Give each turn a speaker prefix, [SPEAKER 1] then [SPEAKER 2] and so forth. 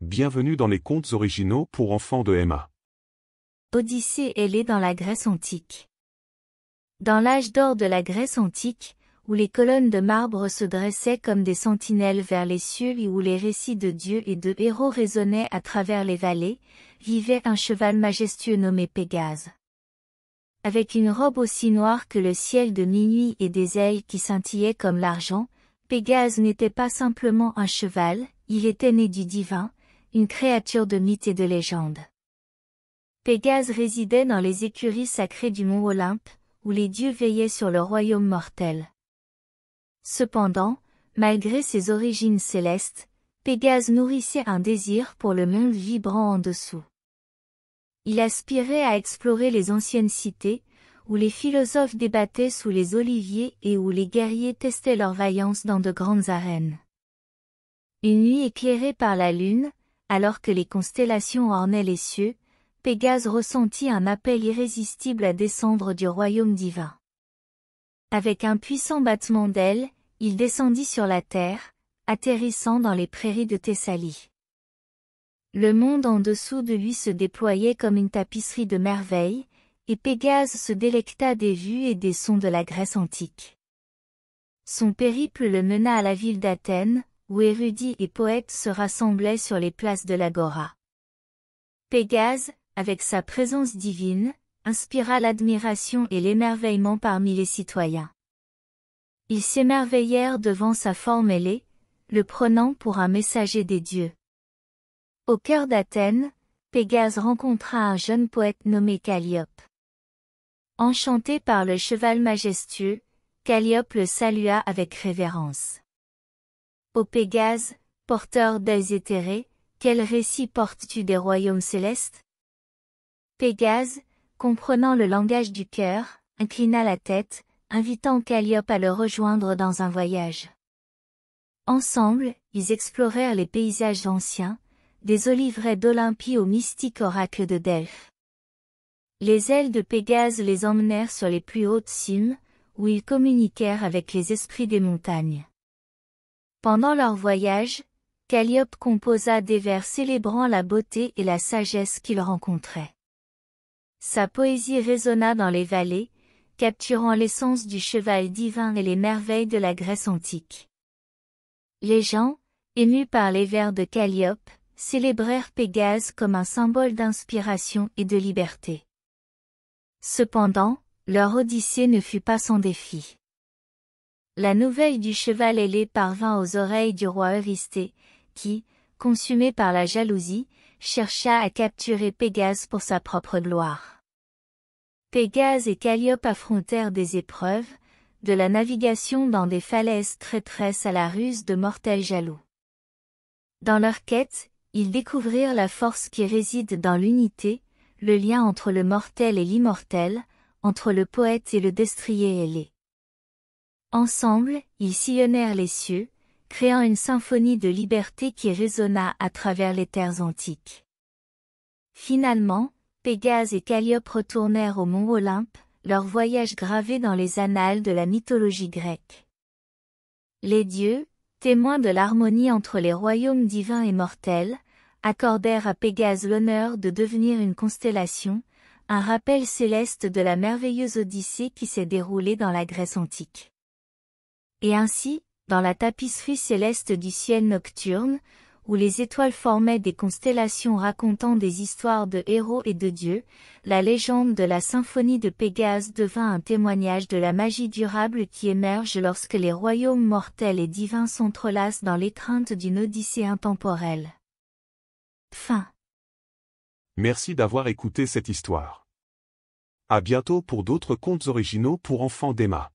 [SPEAKER 1] Bienvenue dans les contes originaux pour enfants de Emma.
[SPEAKER 2] Odyssée est dans la Grèce antique. Dans l'âge d'or de la Grèce antique, où les colonnes de marbre se dressaient comme des sentinelles vers les cieux et où les récits de dieux et de héros résonnaient à travers les vallées, vivait un cheval majestueux nommé Pégase. Avec une robe aussi noire que le ciel de minuit et des ailes qui scintillaient comme l'argent, Pégase n'était pas simplement un cheval, il était né du divin, une créature de mythe et de légende. Pégase résidait dans les écuries sacrées du mont Olympe, où les dieux veillaient sur le royaume mortel. Cependant, malgré ses origines célestes, Pégase nourrissait un désir pour le monde vibrant en dessous. Il aspirait à explorer les anciennes cités, où les philosophes débattaient sous les oliviers et où les guerriers testaient leur vaillance dans de grandes arènes. Une nuit éclairée par la lune, alors que les constellations ornaient les cieux, Pégase ressentit un appel irrésistible à descendre du royaume divin. Avec un puissant battement d'ailes, il descendit sur la terre, atterrissant dans les prairies de Thessalie. Le monde en dessous de lui se déployait comme une tapisserie de merveilles, et Pégase se délecta des vues et des sons de la Grèce antique. Son périple le mena à la ville d'Athènes, où érudits et poètes se rassemblaient sur les places de l'Agora. Pégase, avec sa présence divine, inspira l'admiration et l'émerveillement parmi les citoyens. Ils s'émerveillèrent devant sa forme ailée, le prenant pour un messager des dieux. Au cœur d'Athènes, Pégase rencontra un jeune poète nommé Calliope. Enchanté par le cheval majestueux, Calliope le salua avec révérence. Ô Pégase, porteur d'ailes éthérées, quel récit portes-tu des royaumes célestes? Pégase, comprenant le langage du cœur, inclina la tête, invitant Calliope à le rejoindre dans un voyage. Ensemble, ils explorèrent les paysages anciens, des oliveraies d'Olympie aux mystiques oracles de Delphes. Les ailes de Pégase les emmenèrent sur les plus hautes cimes, où ils communiquèrent avec les esprits des montagnes. Pendant leur voyage, Calliope composa des vers célébrant la beauté et la sagesse qu'ils rencontraient. Sa poésie résonna dans les vallées, capturant l'essence du cheval divin et les merveilles de la Grèce antique. Les gens, émus par les vers de Calliope, célébrèrent Pégase comme un symbole d'inspiration et de liberté. Cependant, leur odyssée ne fut pas sans défi. La nouvelle du cheval ailé parvint aux oreilles du roi Eurysthée, qui, consumé par la jalousie, chercha à capturer Pégase pour sa propre gloire. Pégase et Calliope affrontèrent des épreuves, de la navigation dans des falaises traîtresses à la ruse de mortels jaloux. Dans leur quête, ils découvrirent la force qui réside dans l'unité, le lien entre le mortel et l'immortel, entre le poète et le destrier ailé. Ensemble, ils sillonnèrent les cieux, créant une symphonie de liberté qui résonna à travers les terres antiques. Finalement, Pégase et Calliope retournèrent au mont Olympe, leur voyage gravé dans les annales de la mythologie grecque. Les dieux, témoins de l'harmonie entre les royaumes divins et mortels, accordèrent à Pégase l'honneur de devenir une constellation, un rappel céleste de la merveilleuse odyssée qui s'est déroulée dans la Grèce antique. Et ainsi, dans la tapisserie céleste du ciel nocturne, où les étoiles formaient des constellations racontant des histoires de héros et de dieux, la légende de la symphonie de Pégase devint un témoignage de la magie durable qui émerge lorsque les royaumes mortels et divins s'entrelacent dans l'étreinte d'une odyssée intemporelle. Fin.
[SPEAKER 1] Merci d'avoir écouté cette histoire. À bientôt pour d'autres contes originaux pour enfants d'Emma.